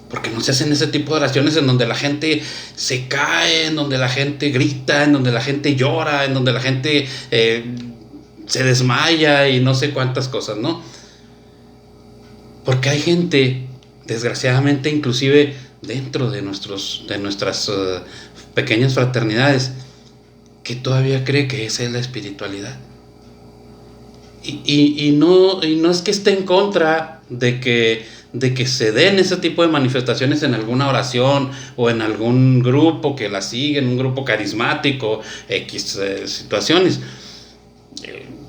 Porque no se hacen ese tipo de oraciones en donde la gente se cae, en donde la gente grita, en donde la gente llora, en donde la gente se desmaya y no sé cuántas cosas, ¿no? Porque hay gente, desgraciadamente, inclusive dentro de nuestras pequeñas fraternidades, que todavía cree que esa es la espiritualidad. Y no es que esté en contra de que se den ese tipo de manifestaciones en alguna oración o en algún grupo que la siguen, un grupo carismático, X situaciones.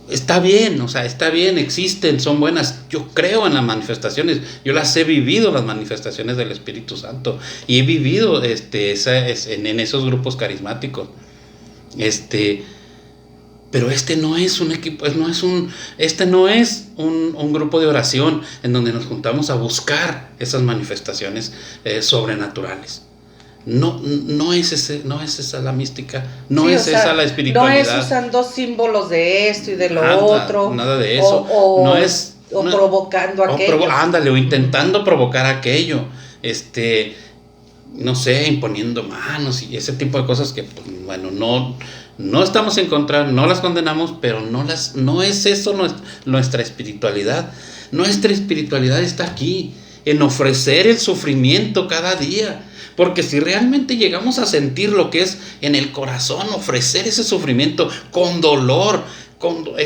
Está bien, o sea, está bien, existen, son buenas. Yo creo en las manifestaciones, yo las he vivido, las manifestaciones del Espíritu Santo, y he vivido en esos grupos carismáticos. Pero no es un equipo, no es un grupo de oración en donde nos juntamos a buscar esas manifestaciones sobrenaturales. No es esa la mística, no es esa la espiritualidad. No es usando símbolos de esto y de lo otro. Nada de eso. O provocando aquello. O intentando provocar aquello. No sé, imponiendo manos y ese tipo de cosas que, pues, bueno, no estamos en contra, no las condenamos, pero no es eso nuestra espiritualidad. Nuestra espiritualidad está aquí, en ofrecer el sufrimiento cada día. Porque si realmente llegamos a sentir lo que es en el corazón, ofrecer ese sufrimiento con dolor,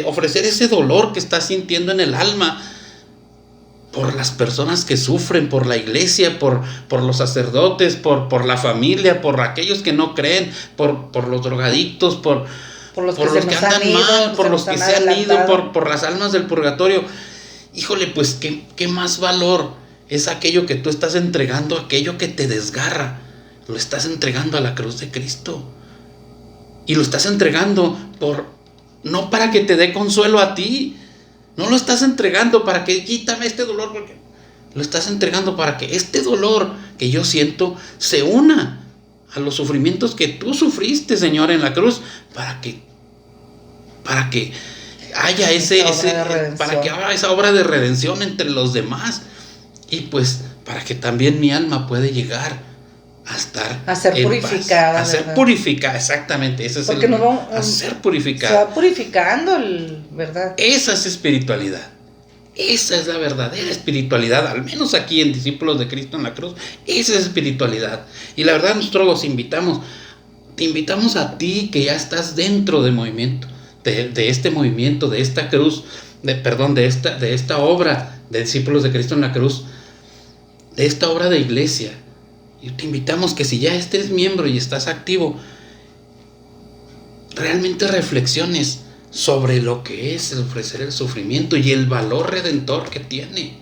ofrecer ese dolor que estás sintiendo en el alma, por las personas que sufren, por la iglesia, por los sacerdotes, por la familia, por aquellos que no creen, por los drogadictos, por los que andan mal, por los que se han ido, por las almas del purgatorio. Híjole, pues qué más valor es aquello que tú estás entregando, aquello que te desgarra. Lo estás entregando a la cruz de Cristo. Y lo estás entregando no para que te dé consuelo a ti. No lo estás entregando para que quítame este dolor, porque lo estás entregando para que este dolor que yo siento se una a los sufrimientos que tú sufriste, Señor, en la cruz, para que haya para que haga esa obra de redención entre los demás, y pues para que también mi alma puede llegar a ser purificada. A ser purificada, exactamente. Ese es a ser purificada. Se va purificando, ¿verdad? Esa es espiritualidad. Esa es la verdadera espiritualidad, al menos aquí en Discípulos de Cristo en la Cruz. Esa es espiritualidad. Y la verdad, nosotros los invitamos. Te invitamos a ti que ya estás dentro del movimiento, de este movimiento, de esta cruz, de esta obra de Discípulos de Cristo en la Cruz, de esta obra de iglesia. Y te invitamos que si ya estés miembro y estás activo, realmente reflexiones sobre lo que es ofrecer el sufrimiento y el valor redentor que tiene.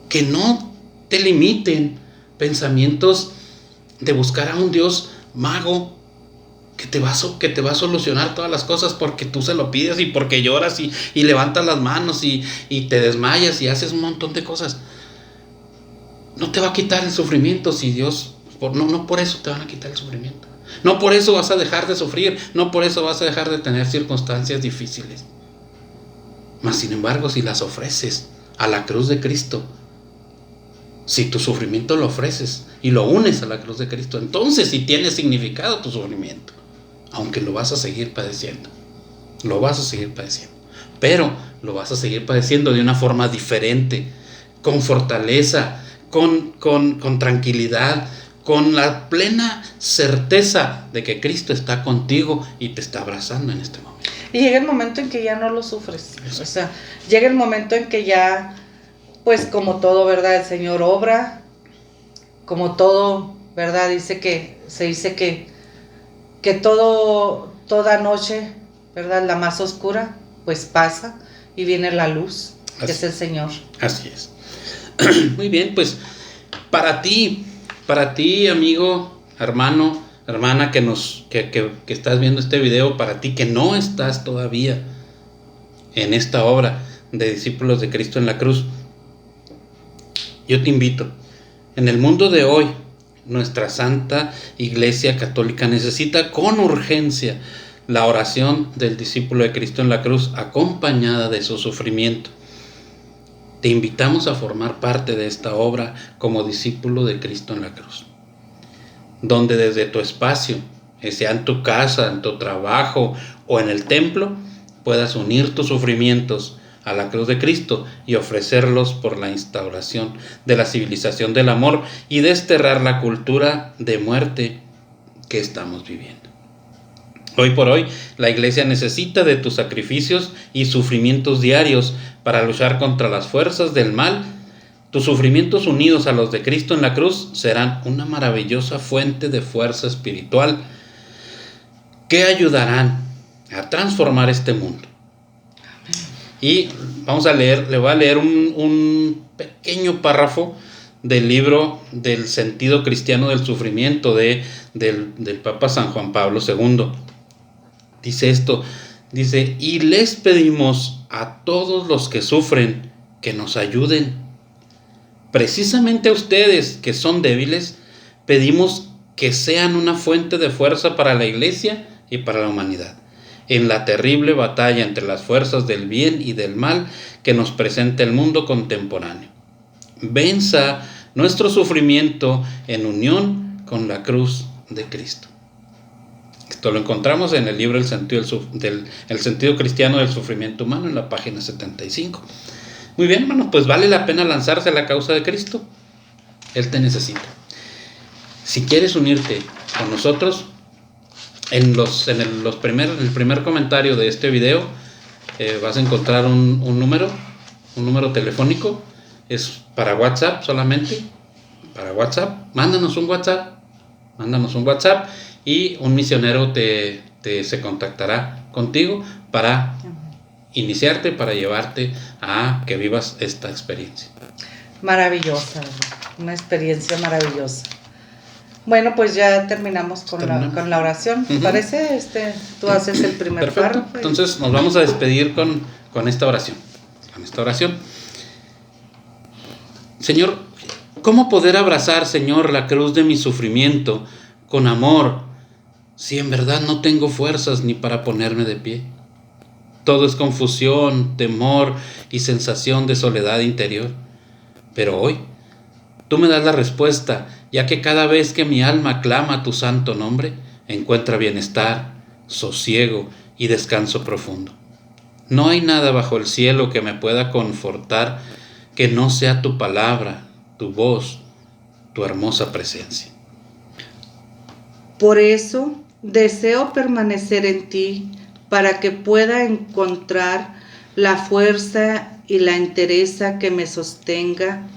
Que no te limiten pensamientos de buscar a un Dios mago que te va a solucionar todas las cosas porque tú se lo pides y porque lloras y levantas las manos y te desmayas y haces un montón de cosas. No te va a quitar el sufrimiento si Dios... No por eso te van a quitar el sufrimiento. No por eso vas a dejar de sufrir. No por eso vas a dejar de tener circunstancias difíciles. Mas sin embargo, si las ofreces a la cruz de Cristo, si tu sufrimiento lo ofreces y lo unes a la cruz de Cristo, entonces sí tiene significado tu sufrimiento. Aunque lo vas a seguir padeciendo. Lo vas a seguir padeciendo. Pero lo vas a seguir padeciendo de una forma diferente, con fortaleza, con tranquilidad, con la plena certeza de que Cristo está contigo y te está abrazando en este momento. Y llega el momento en que ya no lo sufres. Eso. O sea, llega el momento en que ya, pues como todo, ¿verdad? El Señor obra, como todo, ¿verdad? Se dice que que toda noche, ¿verdad? La más oscura, pues pasa y viene la luz, que es el Señor. Así es. Muy bien, pues para ti, amigo, hermano, hermana que estás viendo este video, para ti que no estás todavía en esta obra de discípulos de Cristo en la cruz, yo te invito. En el mundo de hoy, nuestra Santa Iglesia Católica necesita con urgencia la oración del discípulo de Cristo en la cruz, acompañada de su sufrimiento. Te invitamos a formar parte de esta obra como discípulo de Cristo en la cruz, donde desde tu espacio, sea en tu casa, en tu trabajo o en el templo, puedas unir tus sufrimientos a la cruz de Cristo y ofrecerlos por la instauración de la civilización del amor y desterrar la cultura de muerte que estamos viviendo. Hoy por hoy, la Iglesia necesita de tus sacrificios y sufrimientos diarios para luchar contra las fuerzas del mal. Tus sufrimientos unidos a los de Cristo en la cruz serán una maravillosa fuente de fuerza espiritual que ayudarán a transformar este mundo. Y le voy a leer un pequeño párrafo del libro del sentido cristiano del sufrimiento del Papa San Juan Pablo II. Dice esto, y les pedimos a todos los que sufren que nos ayuden. Precisamente a ustedes que son débiles, pedimos que sean una fuente de fuerza para la Iglesia y para la humanidad, en la terrible batalla entre las fuerzas del bien y del mal que nos presenta el mundo contemporáneo. Venza nuestro sufrimiento en unión con la cruz de Cristo. Esto lo encontramos en el libro El sentido cristiano del sufrimiento humano, en la página 75. Muy bien, hermanos, pues vale la pena lanzarse a la causa de Cristo. Él te necesita. Si quieres unirte con nosotros, en el primer comentario de este video vas a encontrar un número telefónico. Es para WhatsApp solamente. Para WhatsApp, mándanos un WhatsApp y un misionero se contactará contigo para iniciarte, para llevarte a que vivas esta experiencia. Maravillosa, una experiencia maravillosa. Bueno, pues ya terminamos con la oración. ¿Te parece? Tú haces el primer Perfecto. párrafo. Entonces nos vamos a despedir con esta oración. Señor, ¿cómo poder abrazar, Señor, la cruz de mi sufrimiento con amor, si en verdad no tengo fuerzas ni para ponerme de pie? Todo es confusión, temor y sensación de soledad interior. Pero hoy, tú me das la respuesta, ya que cada vez que mi alma clama tu santo nombre, encuentra bienestar, sosiego y descanso profundo. No hay nada bajo el cielo que me pueda confortar que no sea tu palabra, tu voz, tu hermosa presencia. Por eso deseo permanecer en ti, para que pueda encontrar la fuerza y la entereza que me sostenga,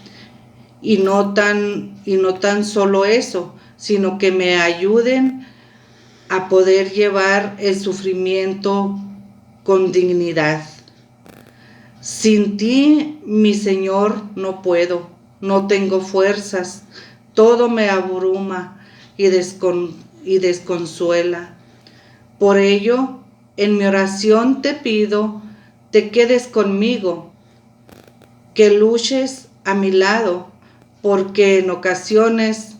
y no tan solo eso, sino que me ayuden a poder llevar el sufrimiento con dignidad. Sin ti, mi Señor, no puedo, no tengo fuerzas, todo me abruma y desconsuela. Por ello, en mi oración te pido, te quedes conmigo, que luches a mi lado, porque en ocasiones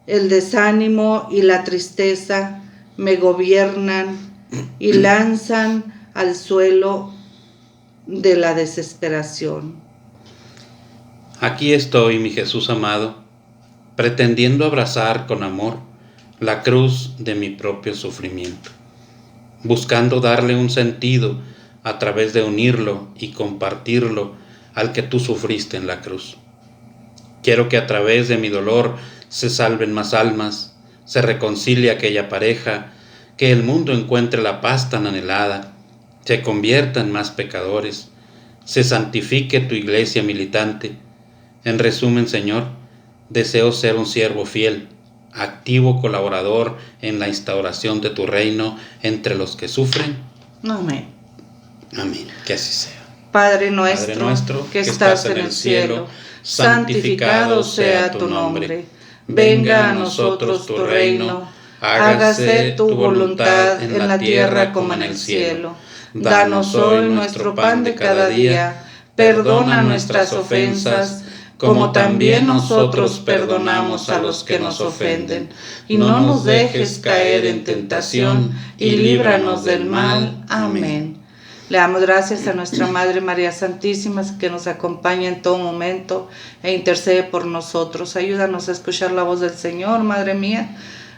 el desánimo y la tristeza me gobiernan y lanzan al suelo de la desesperación. Aquí estoy, mi Jesús amado, pretendiendo abrazar con amor la cruz de mi propio sufrimiento, buscando darle un sentido a través de unirlo y compartirlo al que tú sufriste en la cruz. Quiero que a través de mi dolor se salven más almas, se reconcilie aquella pareja, que el mundo encuentre la paz tan anhelada, se conviertan más pecadores, se santifique tu iglesia militante. En resumen, Señor, deseo ser un siervo fiel, activo colaborador en la instauración de tu reino entre los que sufren. Amén. Amén. Que así sea. Padre nuestro, que estás en el cielo, santificado sea tu nombre. Venga a nosotros tu reino. Hágase tu voluntad en la tierra como en el cielo. Danos hoy nuestro pan de cada día. Perdona nuestras ofensas, como también nosotros perdonamos a los que nos ofenden. Y no nos dejes caer en tentación, y líbranos del mal. Amén. Le damos gracias a nuestra Madre María Santísima, que nos acompaña en todo momento e intercede por nosotros. Ayúdanos a escuchar la voz del Señor, Madre mía,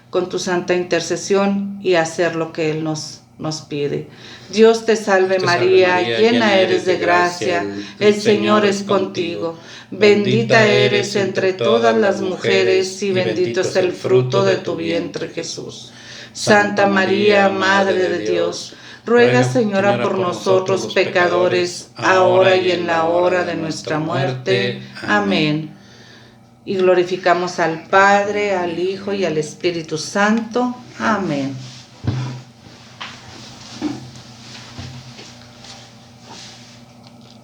con tu santa intercesión y hacer lo que Él nos pide. Dios te salve María, llena eres de gracia, el Señor es contigo. Bendita eres entre todas las mujeres y bendito es el fruto de tu vientre, Jesús. Santa María, Madre de Dios, ruega, Señora, por nosotros pecadores, ahora y en la hora de nuestra muerte. Amén. Y glorificamos al Padre, al Hijo y al Espíritu Santo. Amén.